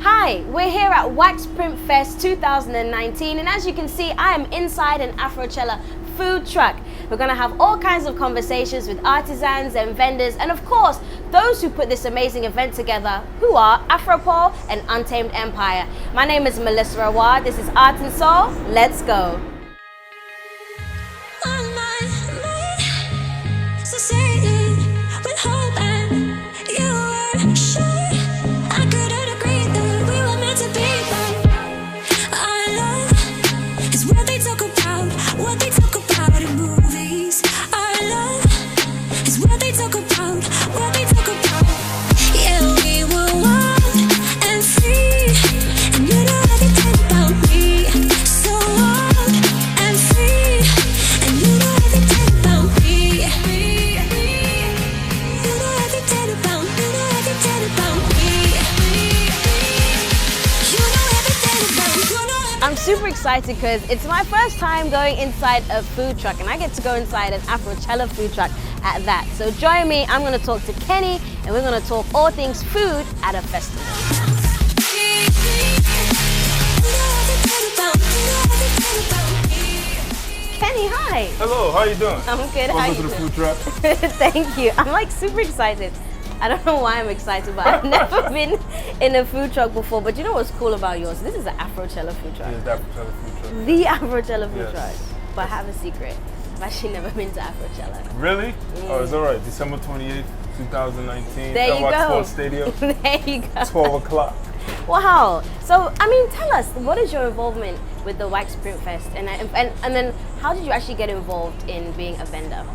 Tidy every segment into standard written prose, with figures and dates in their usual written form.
Hi, we're here at WaxPrint Fest 2019, and as you can see, I am inside an Afrochella food truck. We're going to have all kinds of conversations with artisans and vendors, and of course, those who put this amazing event together, who are Afropol and Untamed Empire. My name is Melissa Aouad. This is Art and Soul. Let's go. I'm super excited because it's my first time going inside a food truck, and I get to go inside an Afrochella food truck at that. So join me, I'm going to talk to Kenny, and we're going to talk all things food at a festival. Kenny, hi. Hello, how you doing? I'm good. Welcome to the food truck. Thank you. I'm like super excited. I don't know why I'm excited, but I've never been in a food truck before. But you know what's cool about yours? This is an Afrochella food truck. It is the Afrochella food truck. The Afrochella food Yes. truck. But I have a secret. I've actually never been to Afrochella. Really? Oh, it's all right. December 28th, 2019. There you Aouad go. Sports Stadium. There you go. 12 o'clock. Wow. So, I mean, tell us, what is your involvement with the WaxPrint Fest? And then how did you actually get involved in being a vendor?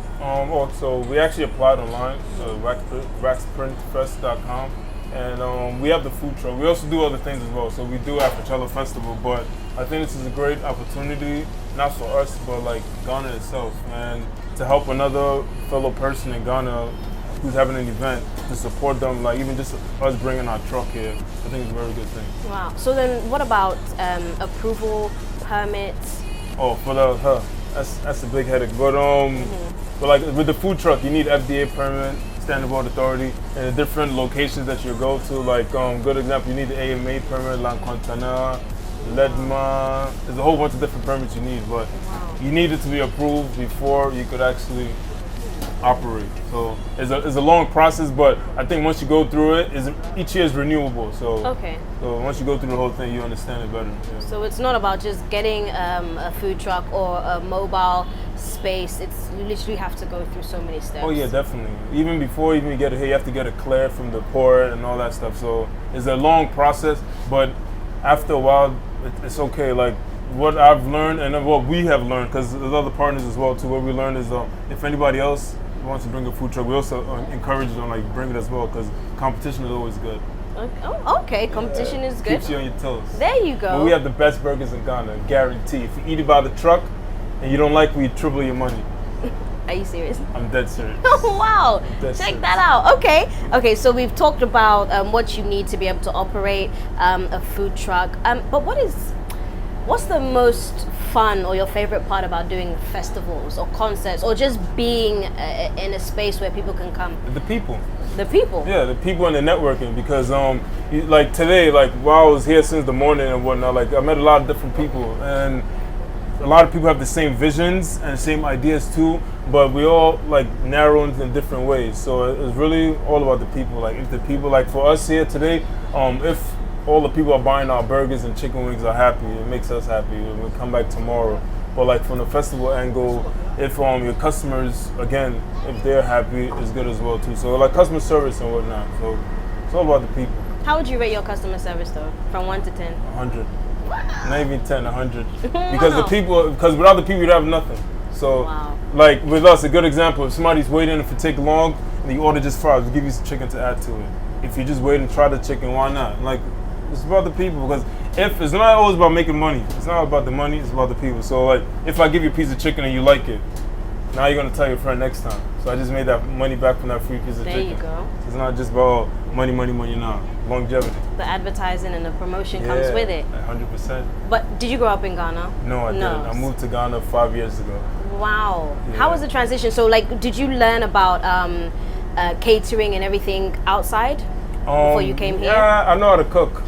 So we actually applied online, WaxPrintFest.com, and we have the food truck. We also do other things as well. So we do Afrochella Festival, but I think this is a great opportunity, not for us, but like Ghana itself, and to help another fellow person in Ghana who's having an event, to support them, like even just us bringing our truck here, I think it's a very good thing. Wow. So then what about approval, permits? Oh, for that's a big headache. But like with the food truck, you need FDA permit, Standard Board Authority, and the different locations that you go to. Like good example, you need the AMA permit, Lancontana, LEDMA. There's a whole bunch of different permits you need, but you need it to be approved before you could actually operate. So it's a long process, but I think once you go through it, each year is renewable. So So once you go through the whole thing, you understand it better. Yeah. So it's not about just getting a food truck or a mobile space. You literally have to go through so many steps. Oh yeah, definitely. Even before you get it here, you have to get it cleared from the port and all that stuff. So it's a long process, but after a while, it's okay. Like what I've learned and what we have learned, because there's other partners as well too. What we learned is if anybody else wants to bring a food truck, we also encourage them like bring it as well, because competition is always good. Oh, okay. Competition is good. Keeps you on your toes. There you go. But we have the best burgers in Ghana, guarantee. If you eat it by the truck and you don't like, we triple your money. Are you serious? I'm dead serious. Oh wow! Check Check that out. Okay. So we've talked about what you need to be able to operate a food truck. But what's the most fun or your favorite part about doing festivals or concerts or just being in a space where people can come? The people. The people? Yeah, the people and the networking, because like today, like while I was here since the morning and whatnot, like I met a lot of different people, and a lot of people have the same visions and same ideas too, but we all like narrow into different ways. So it's really all about the people. Like if the people, like for us here today, if all the people are buying our burgers and chicken wings are happy, it makes us happy. We'll come back tomorrow. But like from the festival angle, if your customers, again, if they're happy, it's good as well too. So like customer service and whatnot. So it's all about the people. How would you rate your customer service though, from 1 to 10? 100. Not even 10, 100. Because without the people, you'd have nothing. So like with us, a good example, if somebody's waiting, if it take long, and you order just fries, we'll give you some chicken to add to it. If you just wait and try the chicken, why not? Like, it's about the people, because if it's not always about making money. It's not about the money, it's about the people. So like, if I give you a piece of chicken and you like it, now you're gonna tell your friend next time. So I just made that money back from that free piece of chicken. There you go. It's not just about money, now. Longevity. The advertising and the promotion comes with it. 100%. But did you grow up in Ghana? No, I didn't. I moved to Ghana 5 years ago. Wow. Yeah. How was the transition? So like, did you learn about catering and everything outside before you came here? Yeah, I know how to cook.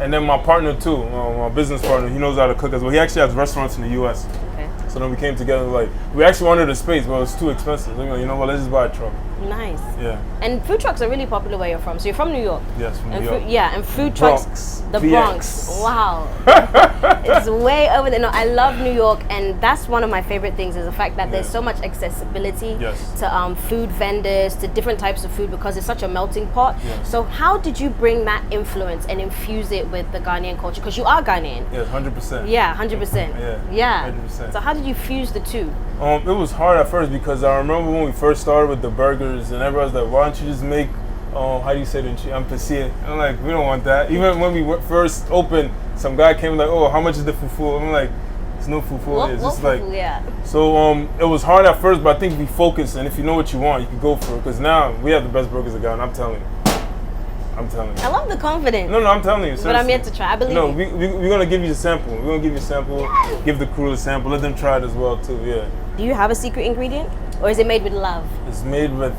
And then my partner too, my business partner, he knows how to cook as well. He actually has restaurants in the U.S. Okay. So then we came together, like, we actually wanted a space, but it was too expensive. Like, you know what, let's just buy a truck. Nice. Yeah. And food trucks are really popular where you're from. So you're from New York. Yes, from And New York. yeah, and food Bronx. trucks, the VX. Bronx. Wow. It's way over there. No, I love New York, and that's one of my favorite things is the fact that there's so much accessibility to food vendors, to different types of food because it's such a melting pot. Yes. So how did you bring that influence and infuse it with the Ghanaian culture? Because you are Ghanaian. Yes, 100%. Yeah, 100%. Yeah, 100%. So how did you fuse the two? It was hard at first because I remember when we first started with the burgers and everyone's like, why don't you just make, how do you say it in Chi? I'm like, we don't want that. Even when we first opened, some guy came like, oh, how much is the fufu? I'm like, there's no fufu. It's just like, So it was hard at first, but I think if you focus and if you know what you want, you can go for it. Because now we have the best burgers in Ghana, I'm telling you. I love the confidence. No, I'm telling you. Seriously. But I'm yet to try. I believe you. We're going to give you a sample. We're going to give you a sample, give the crew a sample, let them try it as well too, yeah. Do you have a secret ingredient? Or is it made with love? It's made with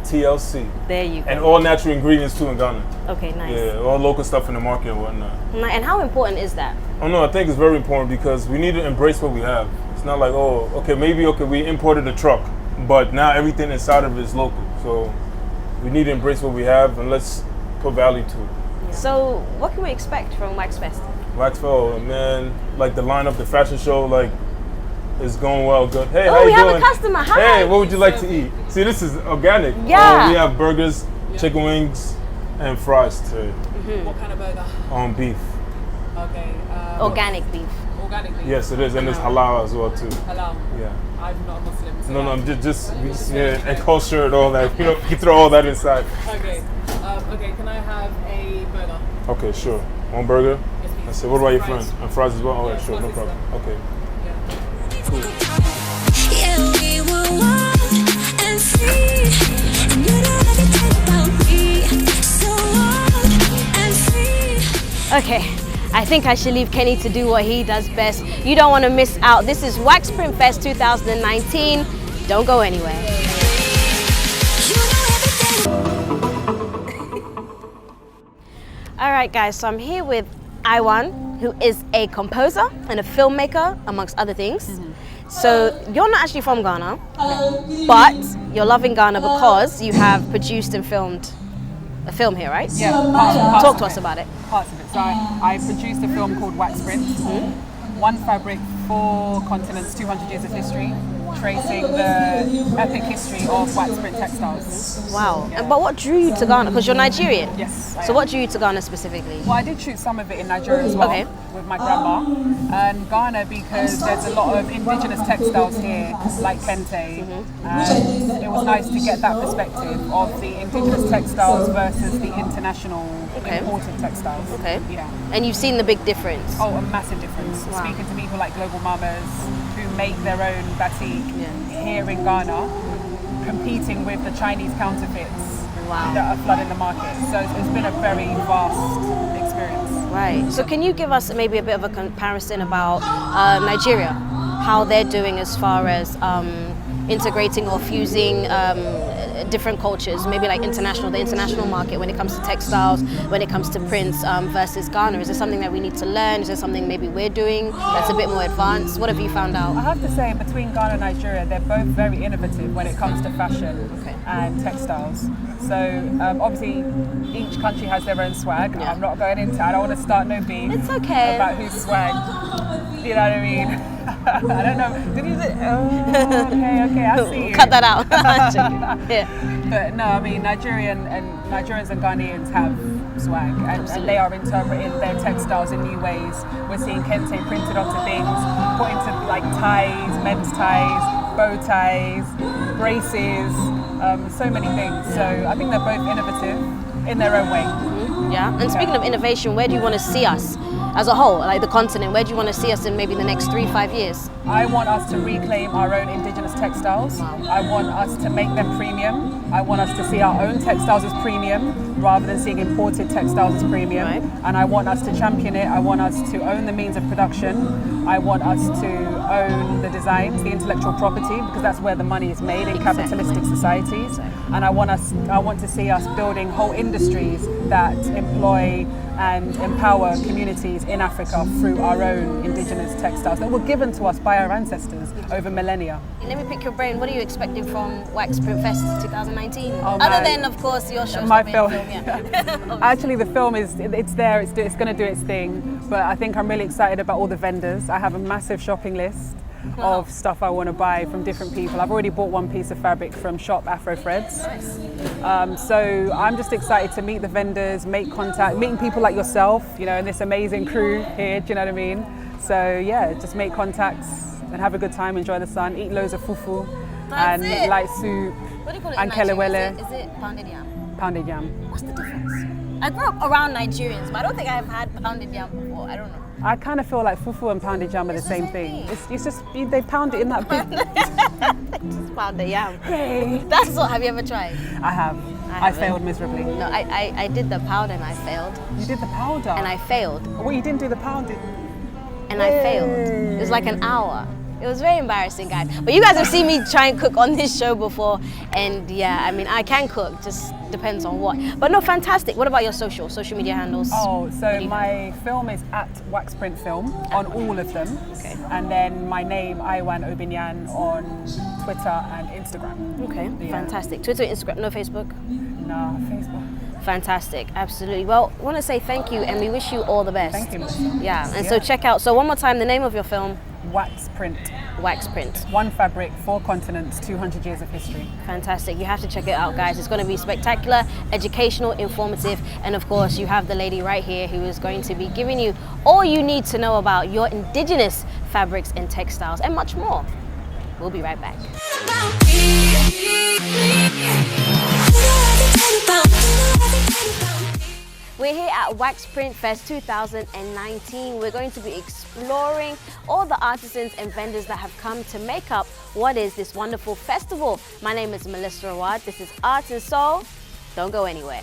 TLC. There you go. And all natural ingredients too in Ghana. Okay, nice. Yeah, all local stuff in the market and whatnot. And how important is that? Oh no, I think it's very important because we need to embrace what we have. It's not like, we imported a truck, but now everything inside of it is local. So we need to embrace what we have and let's put value to it. Yeah. So what can we expect from WaxFest? WaxFest, man, like the lineup, the fashion show, like, it's going well, good. Hey, how you we have doing? A customer. Hi. Hey, what would you like to eat? See, this is organic. Yeah. We have burgers, chicken wings, and fries too. What kind of burger? Beef. Okay. Organic beef. Organic beef. Yes, it is, and it's halal as well too. Halal. Yeah. I'm not Muslim. So No, I'm just and culture and all that. You know, you throw all that inside. Okay. Okay. Can I have a burger? Okay, sure. One burger. Yes, please. I said, what about your Fries. friend? And fries as well. All right, Yeah, sure, no of course problem. it's Okay. Yeah. Yeah, we were wild and free, and you know everything about me. So wild and free. Okay, I think I should leave Kenny to do what he does best. You don't want to miss out. This is WaxPrint Fest 2019. Don't go anywhere. You know everything. All right, guys, so I'm here with Aouad, who is a composer and a filmmaker, amongst other things. So you're not actually from Ghana, but you're loving Ghana because you have produced and filmed a film here, right? Yeah. Talk to us about it. Parts of it. So I produced a film called WaxPrint. One fabric, 4 continents, 200 years of history, tracing the epic history of WaxPrint textiles. Wow. Yeah. But what drew you to Ghana? Because you're Nigerian. Yes. So what drew you to Ghana specifically? Well, I did shoot some of it in Nigeria as well, with my grandma. And Ghana because there's a lot of indigenous textiles here, like kente. And it was nice to get that perspective of the indigenous textiles versus the international imported textiles. Okay. Yeah. And you've seen the big difference? Oh, a massive difference. Wow. Speaking to people like Global Mamas who make their own batik here in Ghana, competing with the Chinese counterfeits that are flooding the market. So it's been a very vast experience. Right. So can you give us maybe a bit of a comparison about Nigeria, how they're doing as far as integrating or fusing different cultures, maybe like the international market when it comes to textiles, when it comes to prints versus Ghana? Is there something that we need to learn? Is there something maybe we're doing that's a bit more advanced? What have you found out? I have to say, between Ghana and Nigeria, they're both very innovative when it comes to fashion and textiles. So obviously, each country has their own swag. Yeah. I'm not going into. I don't want to start no beef. It's okay. About whose swag. You know what I mean? I don't know. Did you say? Oh, okay. I see you. Cut that out. Yeah. But no, I mean Nigerians and Ghanaians have swag, and they are interpreting their textiles in new ways. We're seeing kente printed onto things, put into like ties, men's ties, bow ties, braces, so many things. So I think they're both innovative in their own way. Yeah. And speaking of innovation, where do you want to see us as a whole, like the continent? Where do you want to see us in maybe the next 3-5 years? I want us to reclaim our own indigenous textiles. I want us to make them premium. I want us to see our own textiles as premium. rather than seeing imported textiles as premium. Right. And I want us to champion it. I want us to own the means of production. I want us to own the designs, the intellectual property, because that's where the money is made in capitalistic societies. And I want to see us building whole industries that employ and empower communities in Africa through our own indigenous textiles that were given to us by our ancestors over millennia. Let me pick your brain. What are you expecting from WaxPrint Fest 2019? Oh, Other man. than, of course, your show. My film. Yeah. Actually, the film it's there. It's going to do its thing. But I think I'm really excited about all the vendors. I have a massive shopping list of stuff I want to buy from different people. I've already bought one piece of fabric from shop Afro Threads. So I'm just excited to meet the vendors, make contact, meeting people like yourself, and this amazing crew here. Do you know what I mean? So yeah, just make contacts and have a good time, enjoy the sun, eat loads of fufu That's and it. light soup What do you call it? and in Nigeria? kelewele, Is it pounded yam? pounded yam. What's the difference? I grew up around Nigerians, but I don't think I've had pounded yam before. I don't know. I kind of feel like fufu and pounded yam are the same thing. It's just they pound it in that big. Just pounded yam. Hey. That's what. Have you ever tried? I have. I haven't. failed miserably. No, I did the powder and I failed. You did the powder. And I failed. Well, you didn't do the pounded. And I failed. It was like an hour. It was very embarrassing, guys. But you guys have seen me try and cook on this show before, and yeah, I mean, I can cook, just depends on what. But no, fantastic. What about your social media handles? Oh, so my film is at WaxPrint Film on all of them. Okay. And then my name, Aouad Obinyan, on Twitter and Instagram. Okay, Yeah. fantastic. Twitter, Instagram, no Facebook? No, Facebook. Fantastic, absolutely. Well, I want to say thank you, and we wish you all the best. Thank you, Melissa. Yeah, and so check out, so one more time, the name of your film, WaxPrint. WaxPrint. One fabric, 4 continents, 200 years of history. Fantastic. You have to check it out, guys. It's going to be spectacular, educational, informative, and of course, you have the lady right here who is going to be giving you all you need to know about your indigenous fabrics and textiles and much more. We'll be right back. We're here at WaxPrint Fest 2019. We're going to be exploring all the artisans and vendors that have come to make up what is this wonderful festival. My name is Melissa Aouad. This is Art and Soul. Don't go anywhere.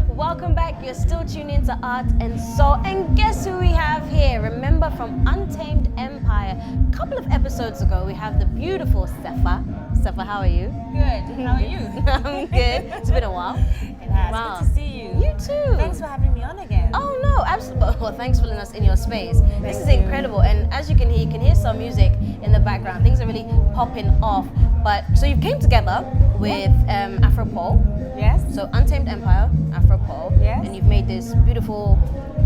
Welcome back. You're still tuned into Art and Soul. And guess who we have here? Remember from Untamed Empire, a couple of episodes ago, we have the beautiful Sefa. Sefa, how are you? Good. How are you? I'm good. It's been a while. It has. Wow. Good to see you. You too. Thanks for having me on again. Oh no, absolutely. Well, thanks for letting us in your space. This is incredible, and as you can hear some music in the background. Things are really popping off. But so you came together with Afropole. Yes. So Untamed Empire, Afropole. Yes. And you've made this beautiful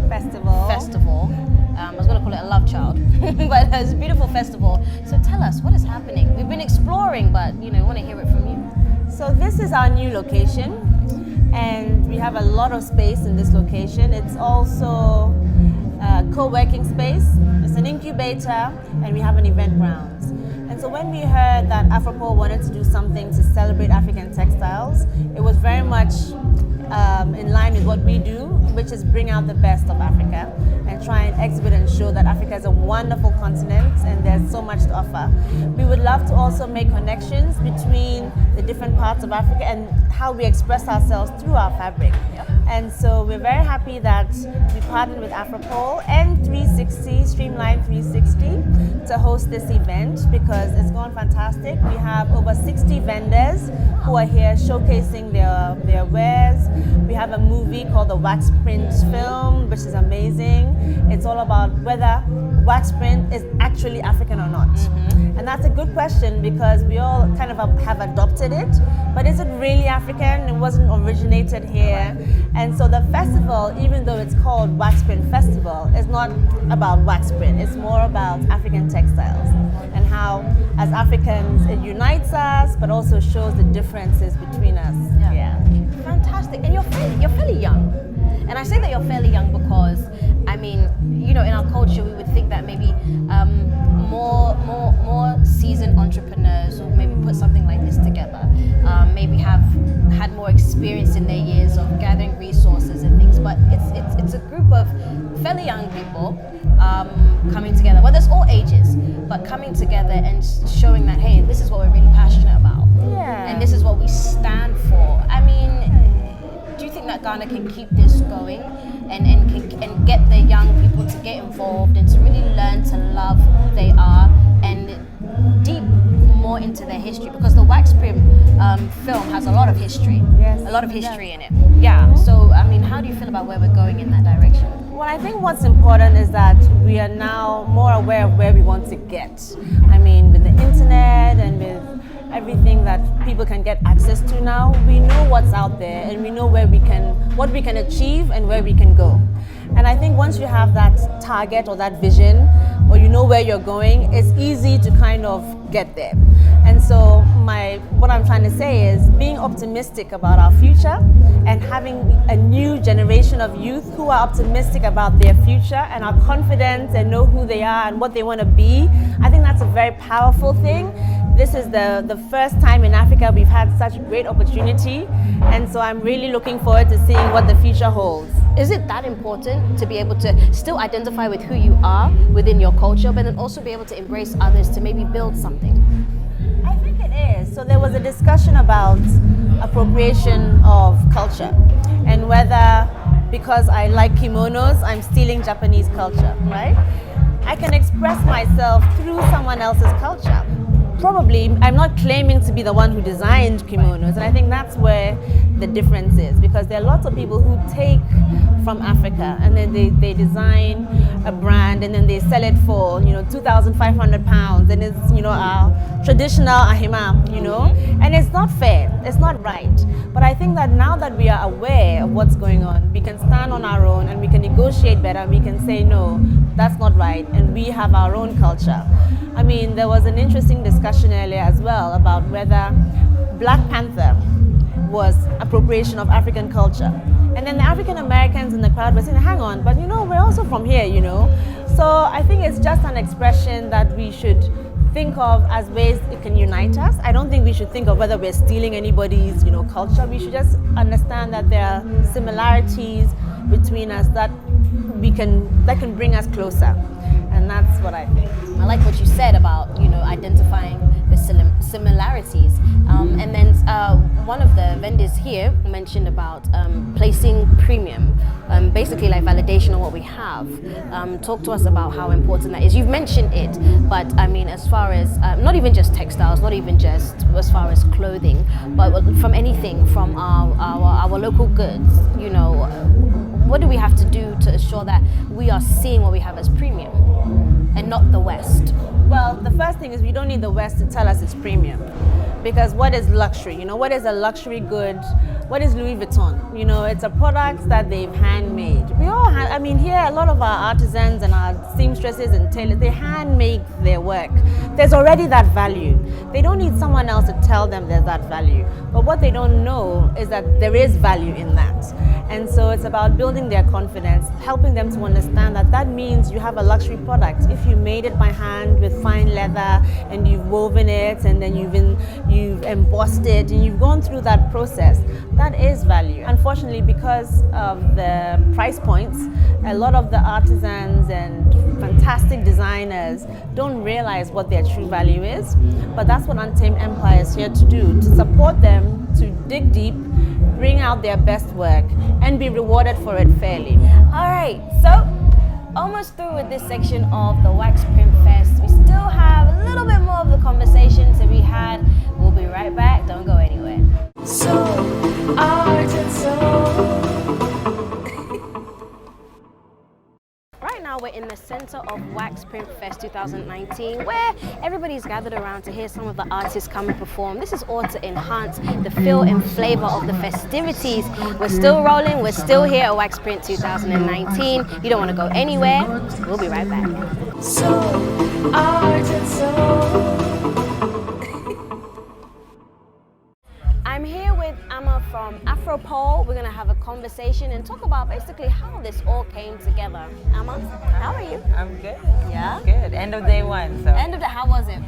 Festival. I was going to call it a love child, but it's a beautiful festival. So tell us, what is happening? We've been exploring, but I want to hear it from you. So this is our new location, and we have a lot of space in this location. It's also a co-working space. It's an incubator, and we have an event grounds. And so when we heard that Afropole wanted to do something to celebrate African textiles, it was very much in line with what we do, which is bring out the best of Africa and try and exhibit and show that Africa is a wonderful continent and there's so much to offer. We would love to also make connections between the different parts of Africa and how we express ourselves through our fabric. And so we're very happy that we partnered with Afropole and 360, Streamline 360, to host this event because it's gone fantastic. We have over 60 vendors who are here showcasing their wares. We have a movie called the WaxPrint film, which is amazing. It's all about whether WaxPrint is actually African or not. And that's a good question because we all kind of have adopted it, but is it really African? It wasn't originated here. And so the festival, even though it's called WaxPrint Festival, is not about waxprint. It's more about African textiles and how, as Africans, it unites us, but also shows the differences between us. Yeah. Fantastic. And you're fairly young. And I say that you're fairly young because, I mean, in our culture, we would think that maybe more seasoned entrepreneurs will maybe put something like this together, maybe have had more experience in their years of gathering resources and things. But it's a group of fairly young people coming together. Well, there's all ages, but coming together and showing that, hey, this is what we're really passionate about. Yeah. And this is what we stand for. I mean, do you think that Ghana can keep this going and get the young people to get involved and to really learn to love who they are and deep more into their history? Because the WaxPrint film has a lot of history. Yes, a lot of history in it. Yeah. So, I mean, how do you feel about where we're going in that direction? Well, I think what's important is that we are now more aware of where we want to get. I mean, with the internet and with everything that people can get access to now, we know what's out there and we know what we can achieve and where we can go. And I think once you have that target or that vision, or you know where you're going, it's easy to kind of get there. And so what I'm trying to say is being optimistic about our future and having a new generation of youth who are optimistic about their future and are confident and know who they are and what they want to be. I think that's a very powerful thing. This is the first time in Africa we've had such great opportunity, and so I'm really looking forward to seeing what the future holds. Is it that important to be able to still identify with who you are within your culture, but then also be able to embrace others to maybe build something? I think it is. So there was a discussion about appropriation of culture and whether because I like kimonos, I'm stealing Japanese culture, right? I can express myself through someone else's culture. Probably, I'm not claiming to be the one who designed kimonos, and I think that's where the difference is, because there are lots of people who take from Africa and then they design a brand and then they sell it for 2,500 pounds, and it's our traditional ahima, and it's not fair, it's not right. But I think that now that we are aware of what's going on, we can stand on our own and we can negotiate better. We can say no, that's not right, and we have our own culture. I mean, there was an interesting discussion earlier as well about whether Black Panther was appropriation of African culture. And then the African Americans in the crowd were saying, hang on, but we're also from here, So I think it's just an expression that we should think of as ways it can unite us. I don't think we should think of whether we're stealing anybody's, culture. We should just understand that there are similarities between us that can bring us closer. And that's what I think. I like what you said about, identifying the similarities. And then one of the vendors here mentioned about placing premium, basically like validation on what we have. Talk to us about how important that is. You've mentioned it, but I mean, as far as, not even just textiles, not even just as far as clothing, but from anything, from our local goods, what do we have to do to ensure that we are seeing what we have as premium and not the West? Well, the first thing is we don't need the West to tell us it's premium. Because what is luxury? What is a luxury good? What is Louis Vuitton? It's a product that they've handmade. We all here a lot of our artisans and our seamstresses and tailors, they handmade their work. There's already that value. They don't need someone else to tell them there's that value. But what they don't know is that there is value in that. And so it's about building their confidence, helping them to understand that that means you have a luxury product. If you made it by hand with fine leather and you've woven it and then you've embossed it and you've gone through that process, that is value. Unfortunately, because of the price points, a lot of the artisans and fantastic designers don't realize what their true value is. But that's what Untamed Empire is here to do, to support them to dig deep, bring out their best work, and be rewarded for it fairly. All right, so almost through with this section of the WaxPrint Fest. We still have a little bit more of the conversation to be had. We'll be right back. Don't go anywhere. So art and soul. Right now we're in the center of WaxPrint Fest 2019, where everybody's gathered around to hear some of the artists come and perform. This is all to enhance the feel and flavor of the festivities. We're still rolling, we're still here at WaxPrint 2019. You don't want to go anywhere. We'll be right back. So art and soul. I'm here with Amma from Afropole. We're going to have a conversation and talk about basically how this all came together. Amma, how are you? I'm good. Yeah? Good. End of day one. So End of the, how was it?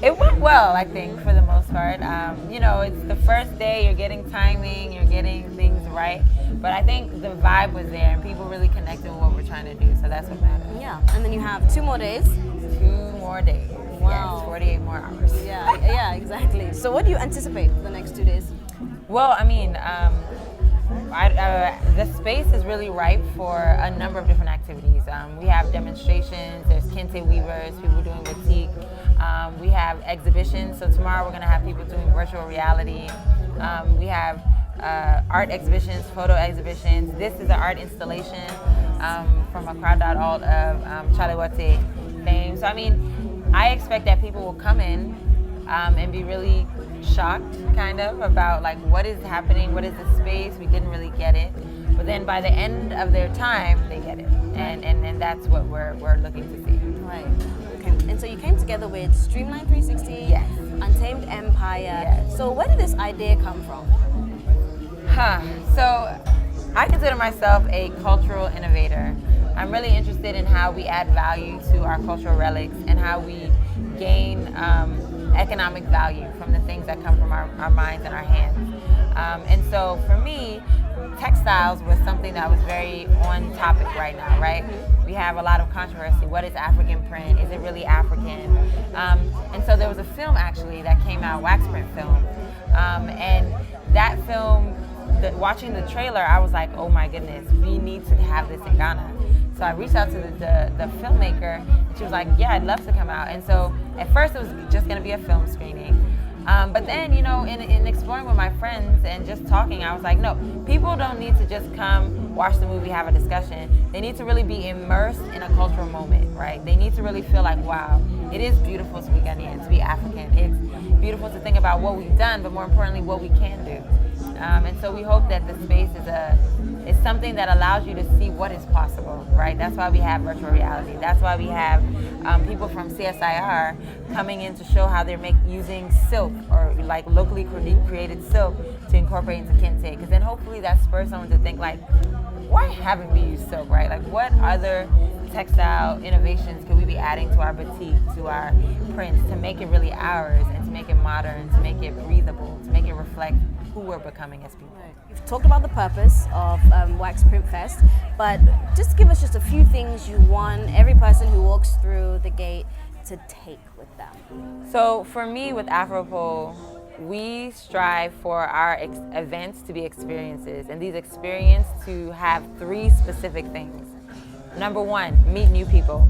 it went well, I think, for the most part. It's the first day. You're getting timing. You're getting things right. But I think the vibe was there and people really connected with what we're trying to do. So that's what matters. Yeah, and then you have 2 more days. 2 more days. Wow. Yes, 48 more hours. Yeah, exactly. So what do you anticipate for the next 2 days? Well, I mean, the space is really ripe for a number of different activities. We have demonstrations, there's kente weavers, people doing batik. We have exhibitions, so tomorrow we're going to have people doing virtual reality. We have art exhibitions, photo exhibitions. This is an art installation from a crowd.alt of Chalewate fame. So I mean, I expect that people will come in and be really shocked kind of about like what is happening, what is the space, we didn't really get it. But then by the end of their time, they get it. And that's what we're looking to see. Right. Okay. And so you came together with Streamline 360, Yes. Untamed Empire. Yes. So where did this idea come from? So I consider myself a cultural innovator. I'm really interested in how we add value to our cultural relics and how we gain economic value from the things that come from our minds and our hands. And so for me, textiles was something that was very on topic right now, right? We have a lot of controversy. What is African print? Is it really African? And so there was a film actually that came out, WaxPrint film. And that film, watching the trailer, I was like, oh my goodness, we need to have this in Ghana. So I reached out to the filmmaker, and she was like, yeah, I'd love to come out. And so at first it was just gonna be a film screening. But then, you know, in exploring with my friends and just talking, I was like, no, people don't need to just come, watch the movie, have a discussion. They need to really be immersed in a cultural moment, right? They need to really feel like, wow, it is beautiful to be Ghanaian, to be African. It's beautiful to think about what we've done, but more importantly, what we can do. And so we hope that the space is something that allows you to see what is possible, right? That's why we have virtual reality. That's why we have people from CSIR coming in to show how they're using silk or like locally created silk to incorporate into kente. Because then hopefully that spurs someone to think like, why haven't we used silk, right? Like what other textile innovations could we be adding to our batik, to our prints, to make it really ours and to make it modern, to make it breathable, to make it reflect who we're becoming as people. You've talked about the purpose of WaxPrint Fest, but just give us just a few things you want every person who walks through the gate to take with them. So for me with Afropole, we strive for our events to be experiences, and these experiences to have 3 specific things. Number 1, meet new people.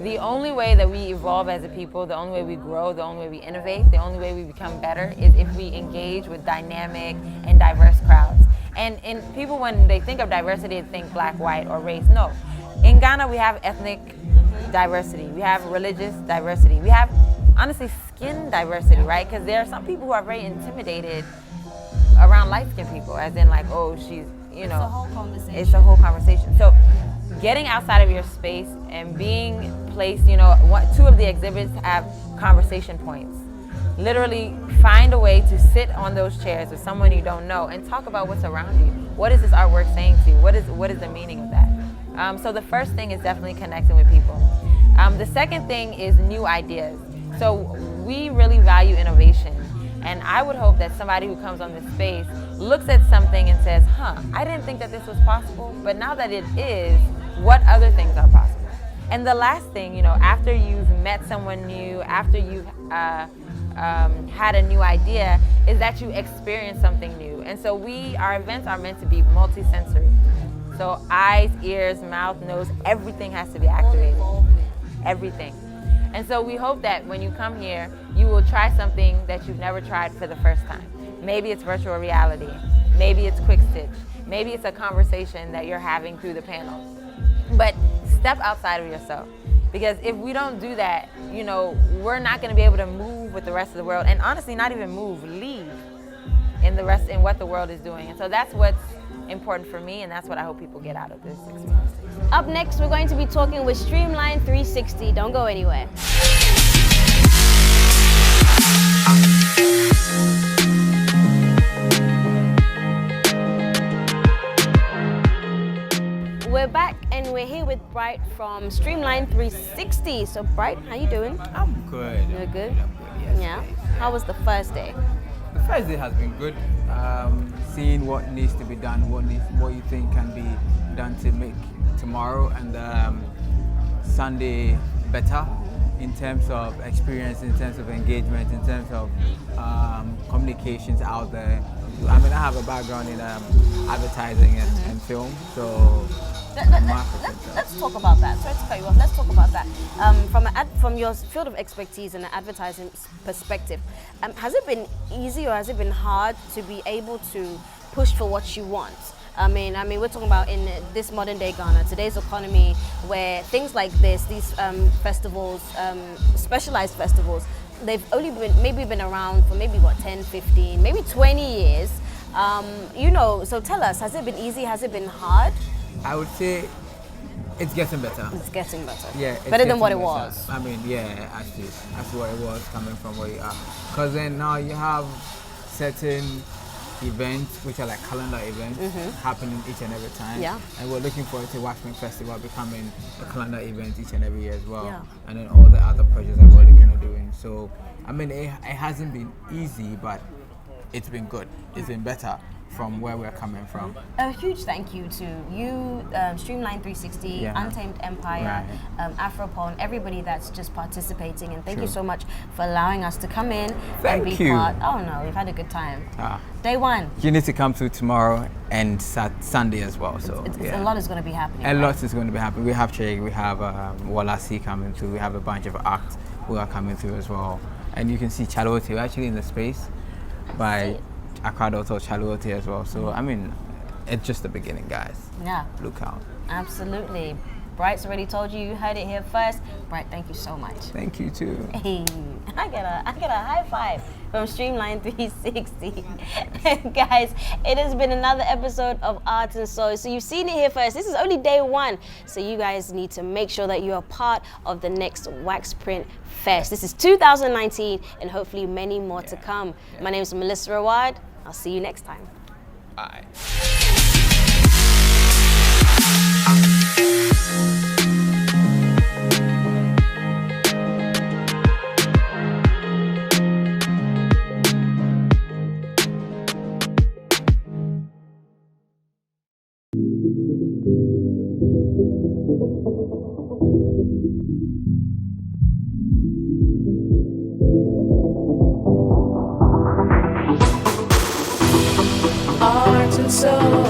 The only way that we evolve as a people, the only way we grow, the only way we innovate, the only way we become better is if we engage with dynamic and diverse crowds. And people, when they think of diversity, they think black, white, or race. No. In Ghana, we have ethnic diversity. We have religious diversity. We have, honestly, skin diversity, right? Because there are some people who are very intimidated around light-skinned people, as in like, oh, she's, you know. It's a whole conversation. It's a whole conversation. So getting outside of your space and being placed, you know, 2 of the exhibits have conversation points. Literally find a way to sit on those chairs with someone you don't know and talk about what's around you. What is this artwork saying to you? What is the meaning of that? So the first thing is definitely connecting with people. The second thing is new ideas. So we really value innovation. And I would hope that somebody who comes on this space looks at something and says, I didn't think that this was possible, but now that it is, what other things are possible? And the last thing, you know, after you've met someone new, after you've had a new idea, is that you experience something new. And so our events are meant to be multi-sensory. So eyes, ears, mouth, nose, everything has to be activated. Everything. And so we hope that when you come here, you will try something that you've never tried for the first time. Maybe it's virtual reality. Maybe it's quick stitch. Maybe it's a conversation that you're having through the panel. But step outside of yourself. Because if we don't do that, you know, we're not going to be able to move with the rest of the world. And honestly, not even move, lead in what the world is doing. And so that's what's important for me, and that's what I hope people get out of this experience. Up next, we're going to be talking with Streamline 360. Don't go anywhere. We're back and we're here with Bright from Streamline 360. So Bright, how you doing? I'm good. You're good? I'm good, yes. Yeah. How was the first day? The first day has been good. Seeing what needs to be done, what you think can be done to make tomorrow and Sunday better in terms of experience, in terms of engagement, in terms of communications out there. I mean, I have a background in advertising and film, so. Let's talk about that. Sorry to cut you off. Let's talk about that. From your field of expertise and an advertising perspective, has it been easy or has it been hard to be able to push for what you want? I mean, we're talking about in this modern day Ghana, today's economy, where things like this, these festivals, specialized festivals, they've only been around for maybe 10, 15, maybe 20 years. So tell us, has it been easy? Has it been hard? I would say it's getting better. It's getting better. Yeah, it's better than what it better. was. I mean, yeah, actually, that's what it was coming from where you are. Because then now you have certain events, which are like calendar events, happening each and every time. Yeah. And we're looking forward to WaxPrint Festival becoming a calendar event each and every year as well. Yeah. And then all the other projects that we're looking at doing. So, I mean, it hasn't been easy, but it's been good. It's been better from where we're coming from. A huge thank you to you, Streamline 360, Yeah. Untamed Empire, Right. Afropon, everybody that's just participating, and thank you Sure. so much for allowing us to come in Thank and be you. part. Oh no, we've had a good time. Ah. Day one. You need to come through tomorrow and Sunday as well. So A lot is going to be happening. A right? lot is going to be happening. We have Chig, we have Walasi coming through, we have a bunch of acts who are coming through as well. And you can see Chalote actually in the space by Akadoto Chalote as well. So, I mean, it's just the beginning, guys. Yeah. Look out. Absolutely. Bright's already told you heard it here first. Bright, thank you so much. Thank you too. Hey, I get a high five from Streamline 360. Guys, it has been another episode of Arts and Soul. So you've seen it here first. This is only day one. So you guys need to make sure that you are part of the next WaxPrint Fest. This is 2019 and hopefully many more to come. My name is Melissa Aouad. I'll see you next time. Bye. Art and soul.